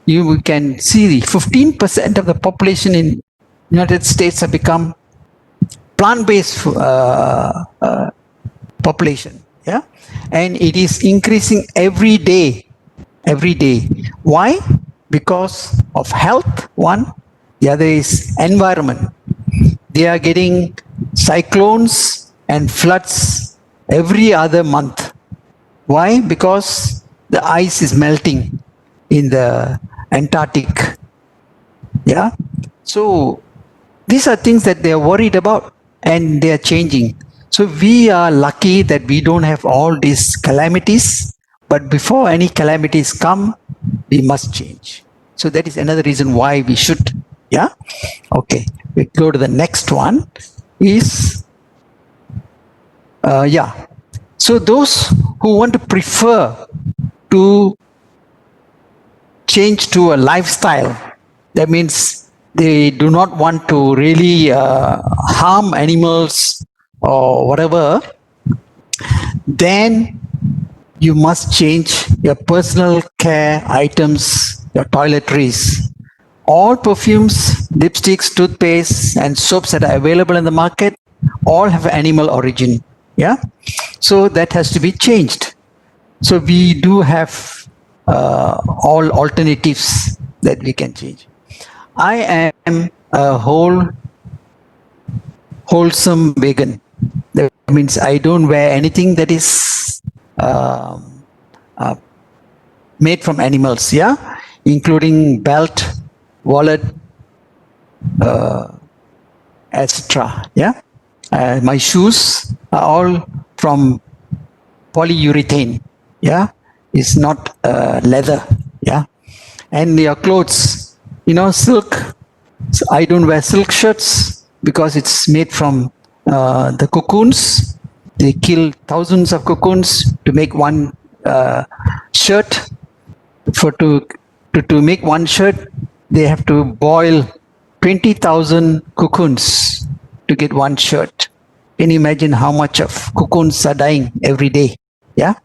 you can see 15% of the population in United States have become plant-based population. Yeah, and it is increasing every day. Why? Because of health, one. The other is environment. They are getting cyclones and floods every other month. Why? Because the ice is melting in the Antarctic. Yeah. So these are things that they are worried about, and they are changing. So we are lucky that we don't have all these calamities, but before any calamities come, we must change. So that is another reason why we should. Yeah. Okay. We go to the next one. Is yeah. So those who want to prefer to change to a lifestyle, that means they do not want to really harm animals or whatever, then you must change your personal care items, your toiletries. All perfumes, lipsticks, toothpaste, and soaps that are available in the market all have animal origin. Yeah, so that has to be changed. So we do have all alternatives that we can change. I am a wholesome vegan. That means I don't wear anything that is made from animals. Yeah, including belt, wallet, etc. Yeah, my shoes are all from polyurethane. Yeah, it's not leather. Yeah, and your clothes, silk. So I don't wear silk shirts because it's made from the cocoons. They kill thousands of cocoons to make one shirt. To make one shirt, they have to boil 20,000 cocoons to get one shirt. Can you imagine how much of cocoons are dying every day? Yeah,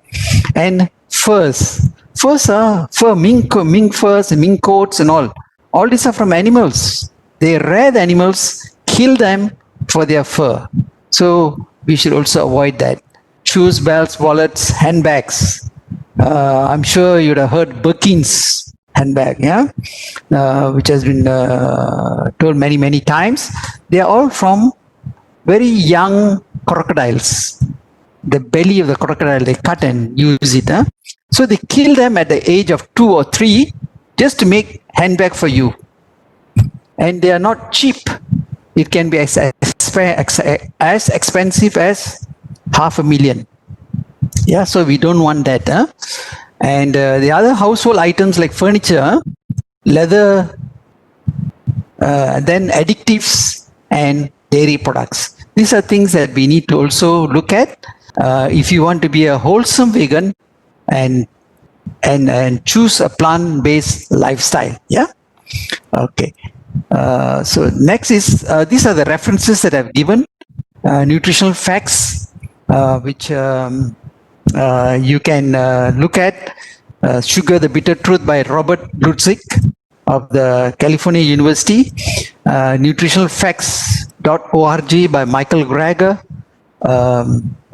and furs are mink furs and mink coats and all these are from animals. They rear the animals, kill them for their fur. So we should also avoid that. Shoes, belts, wallets, handbags. I'm sure you'd have heard Birkin's handbag, yeah, which has been told many times. They are all from very young crocodiles. The belly of the crocodile, they cut and use it. Huh? So they kill them at the age of 2 or 3 just to make handbag for you. And they are not cheap. It can be as expensive as $500,000. Yeah, so we don't want that. Huh? And the other household items like furniture, leather, then additives and dairy products. These are things that we need to also look at if you want to be a wholesome vegan and choose a plant-based lifestyle. Yeah. Okay. So next is these are the references that I've given. Nutritional Facts, which you can look at. Sugar, the Bitter Truth by Robert Ludzik of the California University. Nutritionalfacts.org by Michael Greger,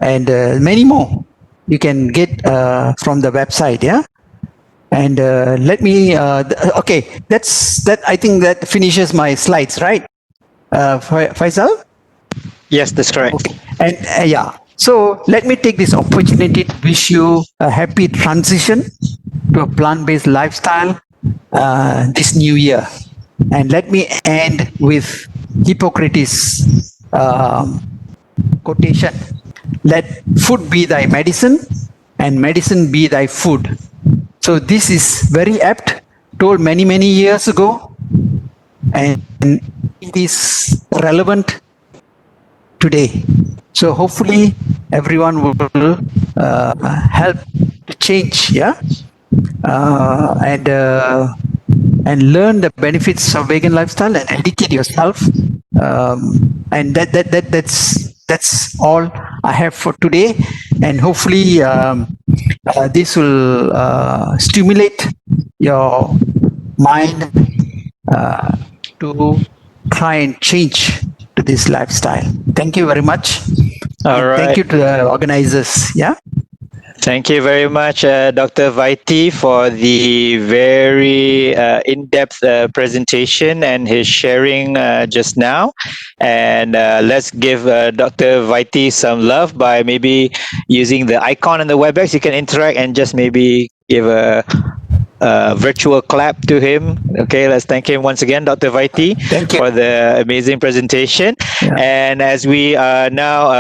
and many more you can get from the website. Yeah. And let me, okay, I think that finishes my slides, right? Faisal? Yes, that's correct. Okay. And yeah, so let me take this opportunity to wish you a happy transition to a plant-based lifestyle this new year. And let me end with Hippocrates quotation. Let food be thy medicine and medicine be thy food. So this is very apt, told many years ago, and it is relevant today. So hopefully everyone will help to change, yeah, and learn the benefits of vegan lifestyle and educate yourself. And that's all I have for today. And hopefully this will stimulate your mind uh, to try and change to this lifestyle. Thank you very much. All And thank right. you to the organizers. Yeah. Thank you very much, Dr. Vythilingam, for the very in-depth presentation and his sharing just now. And let's give Dr. Vythilingam some love by maybe using the icon on the WebEx. You can interact and just maybe give a virtual clap to him. Okay, let's thank him once again, Dr. Vaiti, Thank you. for the amazing presentation. Yeah. And as we now,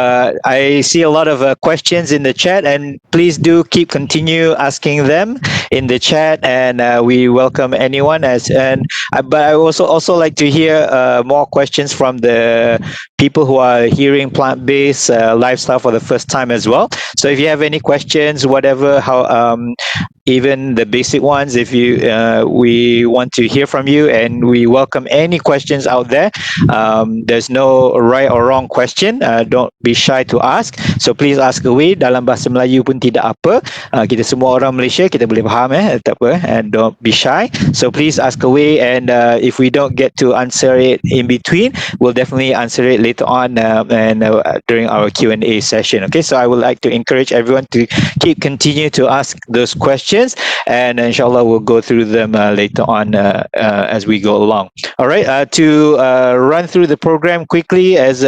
I see a lot of questions in the chat, and please do keep continue asking them in the chat, and we welcome anyone. But I also like to hear more questions from the people who are hearing plant-based lifestyle for the first time as well. So if you have any questions, whatever, how even the basic ones, if you we want to hear from you, and we welcome any questions out there. There's no right or wrong question. Don't be shy to ask, so please ask away. Dalam bahasa Melayu pun tidak apa. Kita semua orang Malaysia, kita boleh faham, tak apa, and don't be shy. So please ask away, and if we don't get to answer it in between, we'll definitely answer it later on, and during our Q&A session. Okay, so I would like to encourage everyone to continue to ask those questions, and inshallah we'll go through them later on as we go along. All right, to run through the program quickly, as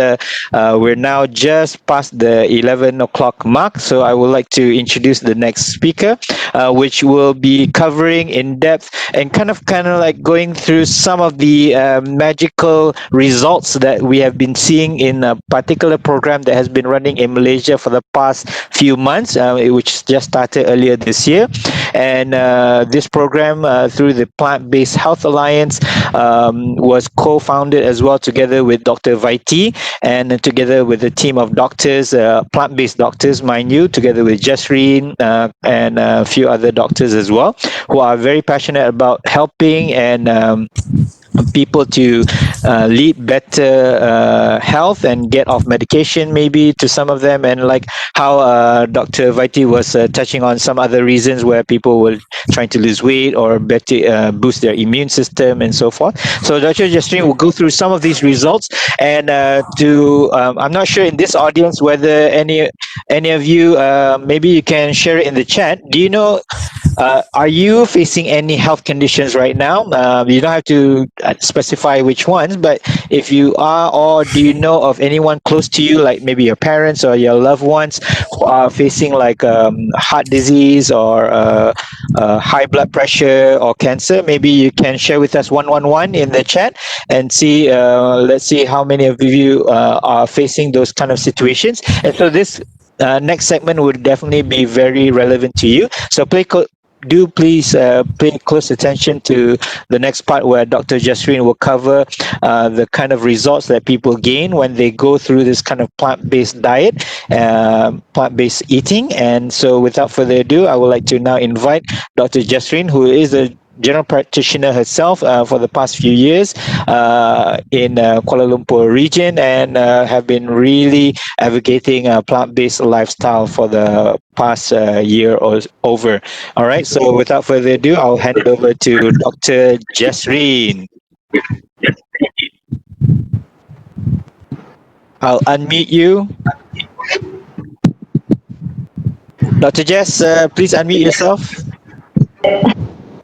we're now just past the 11 o'clock mark, so I would like to introduce the next speaker, which will be covering in depth and kind of like going through some of the magical results that we have been seeing in a particular program that has been running in Malaysia for the past few months, which just started earlier this year. And this program, through the Plant-Based Health Alliance, was co-founded as well together with Dr. Vaiti, and together with a team of doctors, plant-based doctors, mind you, together with Jessreen and a few other doctors as well, who are very passionate about helping and people to lead better health and get off medication, maybe, to some of them, and like how Dr. Vaiti was touching on some other reasons where people were trying to lose weight or better boost their immune system and so forth. So Dr. Jessreen will go through some of these results, and I'm not sure in this audience whether any of you, maybe you can share it in the chat. Do you know, are you facing any health conditions right now? You don't have to specify which ones, but if you are, or do you know of anyone close to you, like maybe your parents or your loved ones, who are facing like heart disease or high blood pressure or cancer? Maybe you can share with us 111 in the chat and see. Let's see how many of you are facing those kind of situations. And so this next segment would definitely be very relevant to you. So do please pay close attention to the next part, where Dr. Jessreen will cover the kind of results that people gain when they go through this kind of plant-based diet, plant-based eating. And so without further ado, I would like to now invite Dr. Jessreen, who is a general practitioner herself for the past few years in Kuala Lumpur region, and have been really advocating a plant-based lifestyle for the past year or over. All right, so without further ado, I'll hand it over to Dr. Jessreen. I'll unmute you. Dr. Jess, please unmute yourself.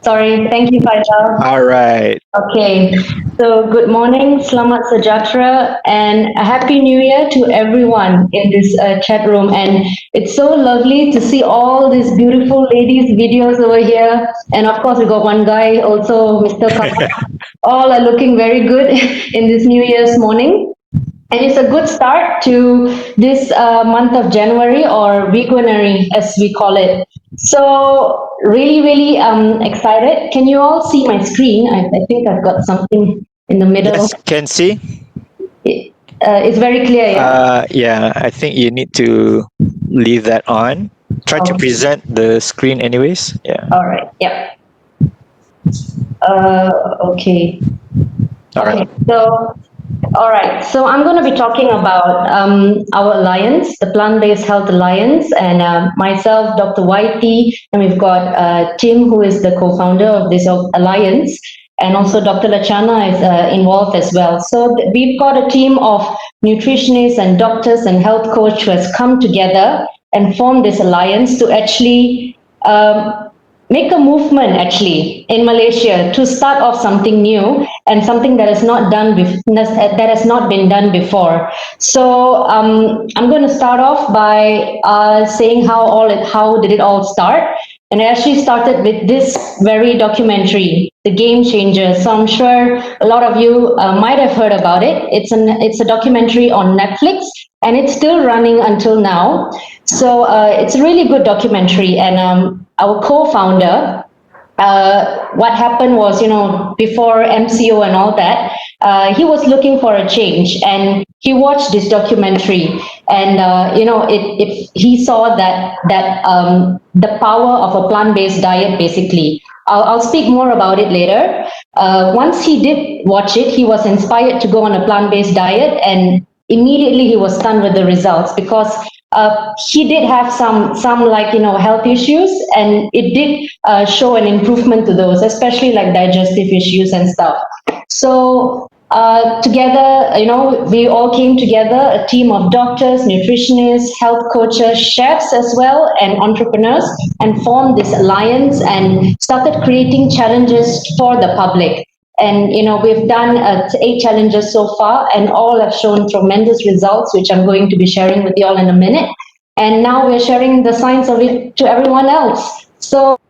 Sorry, thank you, Faisal. All right. Okay, so good morning, Selamat Sejahtera, and a Happy New Year to everyone in this chat room. And it's so lovely to see all these beautiful ladies' videos over here. And of course, we got one guy also, Mr. Kamal. All are looking very good in this New Year's morning. And it's a good start to this month of January, or veganuary as we call it. So really excited. Can you all see my screen? I think I've got something in the middle. Yes, can see. It's very clear, yeah? Yeah, I think you need to leave that on. Try to present the screen anyways. Yeah. All right, yep. Okay. All right. So, All right, so I'm going to be talking about our alliance, the Plant-Based Health Alliance, and myself, Dr. Whitey, and we've got Tim, who is the co-founder of this alliance, and also Dr. Lachana is involved as well. So we've got a team of nutritionists and doctors and health coach who has come together and formed this alliance to actually make a movement actually in Malaysia to start off something new and something that has not been done before. So I'm going to start off by saying how did it all start. And it actually started with this very documentary, The Game Changers. So I'm sure a lot of you might have heard about it. It's a documentary on Netflix, and it's still running until now. So it's a really good documentary, and our co-founder, what happened was, before MCO and all that, he was looking for a change, and he watched this documentary, and he saw that the power of a plant-based diet. Basically, I'll speak more about it later. Once he did watch it, he was inspired to go on a plant-based diet, and immediately he was stunned with the results, because he did have some health issues, and it did show an improvement to those, especially like digestive issues and stuff. So together, we all came together, a team of doctors, nutritionists, health coaches, chefs as well, and entrepreneurs, and formed this alliance and started creating challenges for the public. And we've done 8 challenges so far, and all have shown tremendous results, which I'm going to be sharing with you all in a minute. And now we're sharing the science of it to everyone else. So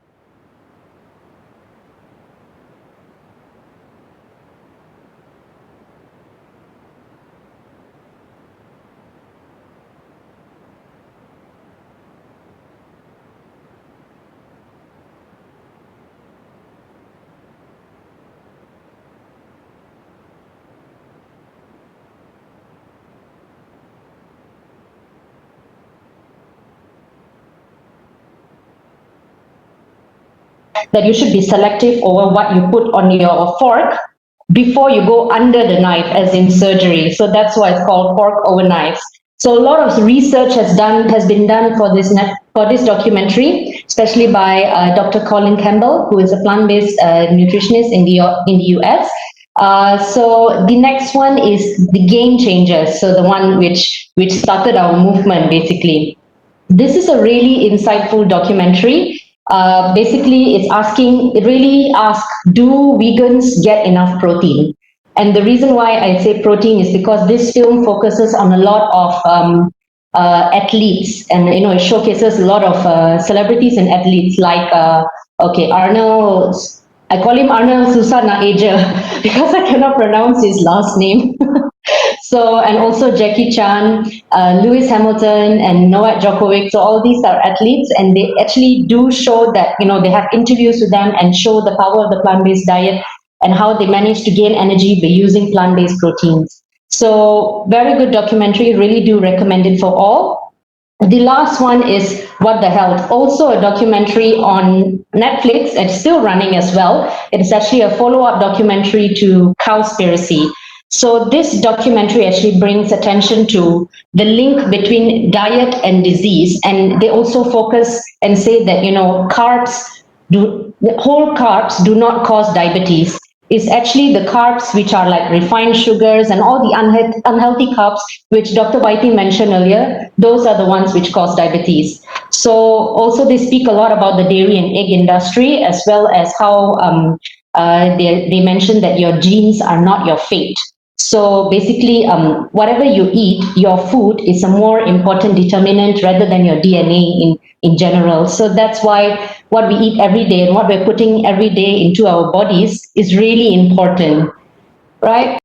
that you should be selective over what you put on your fork before you go under the knife, as in surgery. So that's why it's called fork over knives. So a lot of research has been done for this documentary, especially by Dr. Colin Campbell, who is a plant-based nutritionist in the US. So the next one is The Game Changers. So the one which started our movement, basically. This is a really insightful documentary. Basically, it really asks, do vegans get enough protein? And the reason why I say protein is because this film focuses on a lot of athletes, and it showcases a lot of celebrities and athletes like Arnold. I call him Arnold Susana Aja because I cannot pronounce his last name. So, and also Jackie Chan, Lewis Hamilton, and Novak Djokovic. So all these are athletes, and they actually do show that, they have interviews with them and show the power of the plant-based diet and how they manage to gain energy by using plant-based proteins. So very good documentary, really do recommend it for all. The last one is What the Health, also a documentary on Netflix. It's still running as well. It's actually a follow-up documentary to Cowspiracy. So this documentary actually brings attention to the link between diet and disease, and they also focus and say that whole carbs do not cause diabetes. It's actually the carbs which are like refined sugars and all the unhealthy carbs, which Dr. Whitey mentioned earlier. Those are the ones which cause diabetes. So also they speak a lot about the dairy and egg industry, as well as how they mention that your genes are not your fate. So basically, whatever you eat, your food is a more important determinant rather than your DNA in general. So that's why what we eat every day and what we're putting every day into our bodies is really important, right?